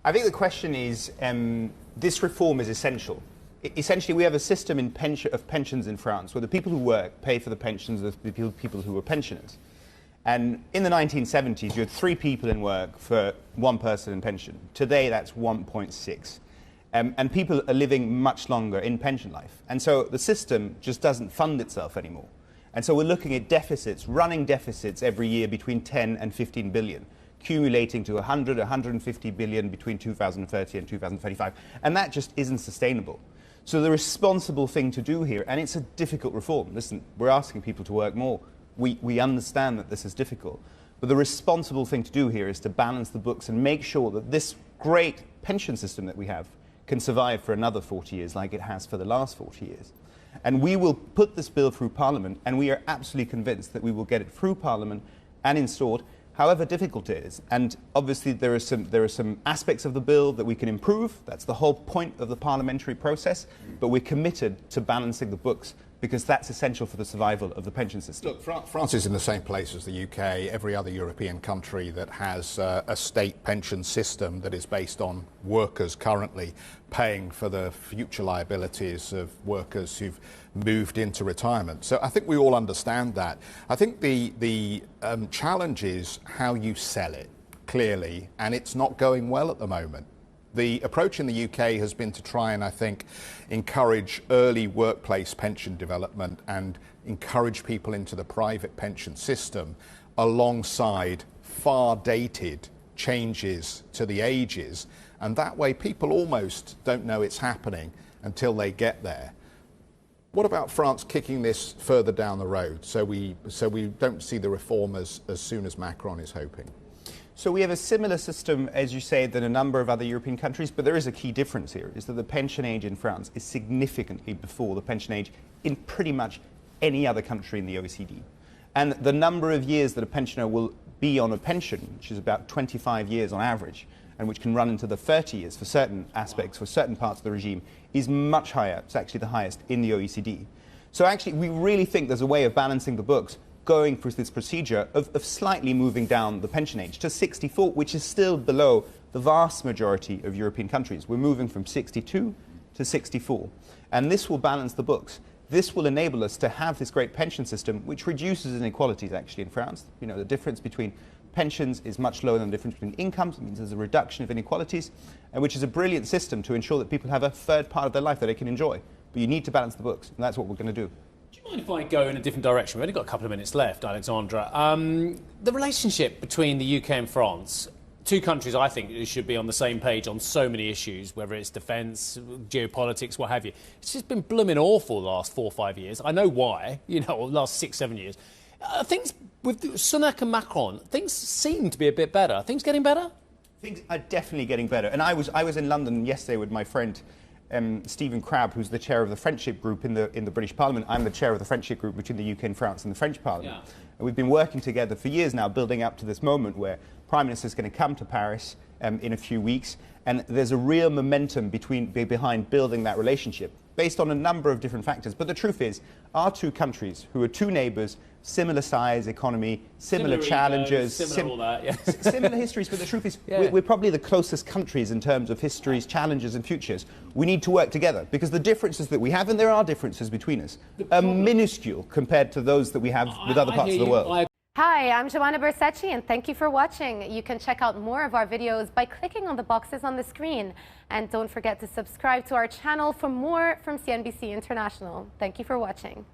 I think the question is, this reform is essential. Essentially, we have a system of pensions in France where the people who work pay for the pensions of the people who are pensioners. And in the 1970s, you had 3 people in work for 1 person in pension. Today, that's 1.6. And people are living much longer in pension life. And so the system just doesn't fund itself anymore. And so we're looking at deficits, running deficits every year between 10 and 15 billion, accumulating to 100, 150 billion between 2030 and 2035. And that just isn't sustainable. So the responsible thing to do here, and it's a difficult reform. Listen, we're asking people to work more. We understand that this is difficult. But the responsible thing to do here is to balance the books and make sure that this great pension system that we have can survive for another 40 years like it has for the last 40 years. And we will put this bill through Parliament, and we are absolutely convinced that we will get it through Parliament and installed, however difficult it is. And obviously there are some aspects of the bill that we can improve. That's the whole point of the parliamentary process. But we're committed to balancing the books, because that's essential for the survival of the pension system. Look, France is in the same place as the UK, every other European country that has a state pension system that is based on workers currently paying for the future liabilities of workers who've moved into retirement. So I think we all understand that. I think the challenge is how you sell it, clearly, and it's not going well at the moment. The approach in the UK has been to try and, I think, encourage early workplace pension development and encourage people into the private pension system alongside far-dated changes to the ages. And that way people almost don't know it's happening until they get there. What about France kicking this further down the road so we don't see the reform as soon as Macron is hoping? So we have a similar system, as you say, than a number of other European countries, but there is a key difference here, is that the pension age in France is significantly before the pension age in pretty much any other country in the OECD. And the number of years that a pensioner will be on a pension, which is about 25 years on average, and which can run into the 30 years for certain aspects, for certain parts of the regime, is much higher. It's actually the highest in the OECD. So actually, we really think there's a way of balancing the books, going through this procedure of slightly moving down the pension age to 64, which is still below the vast majority of European countries. We're moving from 62 to 64. And this will balance the books. This will enable us to have this great pension system, which reduces inequalities actually in France. You know, the difference between pensions is much lower than the difference between incomes. It means there's a reduction of inequalities, and which is a brilliant system to ensure that people have a third part of their life that they can enjoy. But you need to balance the books, and that's what we're going to do. Do you mind if I go in a different direction? We've only got a couple of minutes left, Alexandre. The relationship between the UK and France, 2 countries I think should be on the same page on so many issues, whether it's defence, geopolitics, what have you. It's just been blooming awful the last 4 or 5 years. I know why, the last 6, 7 years. Things with Sunak and Macron, things seem to be a bit better. Are things getting better? Things are definitely getting better. And I was in London yesterday with my friend Stephen Crabb, who's the chair of the Friendship Group in the British Parliament. I'm the chair of the Friendship Group between the UK and France in the French Parliament. Yeah. And we've been working together for years now, building up to this moment where Prime Minister is going to come to Paris in a few weeks. And there's a real momentum behind building that relationship based on a number of different factors. But the truth is, our 2 countries, who are 2 neighbours, similar size economy, similar challenges, similar histories, but the truth is we're probably the closest countries in terms of histories, challenges and futures. We need to work together because the differences that we have, and there are differences between us, are minuscule compared to those that we have with other parts of the world. Hi, I'm Joanna Bersecci, and thank you for watching. You can check out more of our videos by clicking on the boxes on the screen. And don't forget to subscribe to our channel for more from CNBC International. Thank you for watching.